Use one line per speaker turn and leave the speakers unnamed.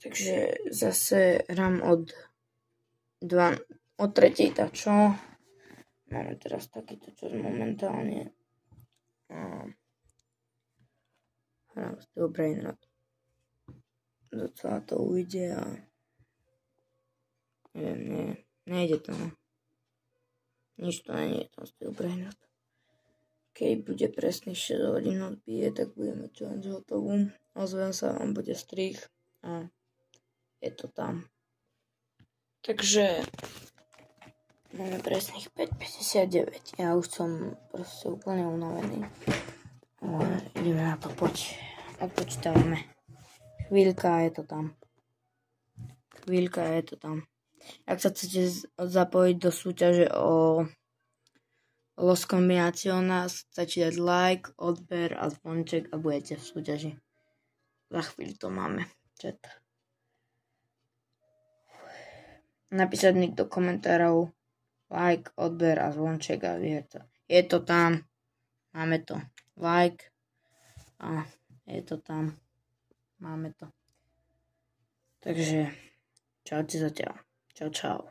Takže zase hrám od 3. tak čo? Máme teraz takýto čas momentálne. Hrám Steel Brainrot. Docela to ujde a neviem, nejde to. Nič to nie je tam Steel Brainrot. Keď bude presne 6 hodín odbije, tak budeme challenge hotovú. Ozvem sa, vám bude strih a je to tam. Takže máme presných 5:59. Ja už som proste úplne unavený. Ale ideme na to, poď. Odpočítavame. Chvíľka je to tam. Ak sa chcete zapojiť do súťaže o Los Combinaciones, stačí dať like, odber a zvonček a budete v súťaži. Za chvíľu to máme. Chat. Napísať mi do komentárov like, odber a zvonček a je to tam. Máme to. Like a je to tam. Máme to. Takže čaute zatiaľ. Čau.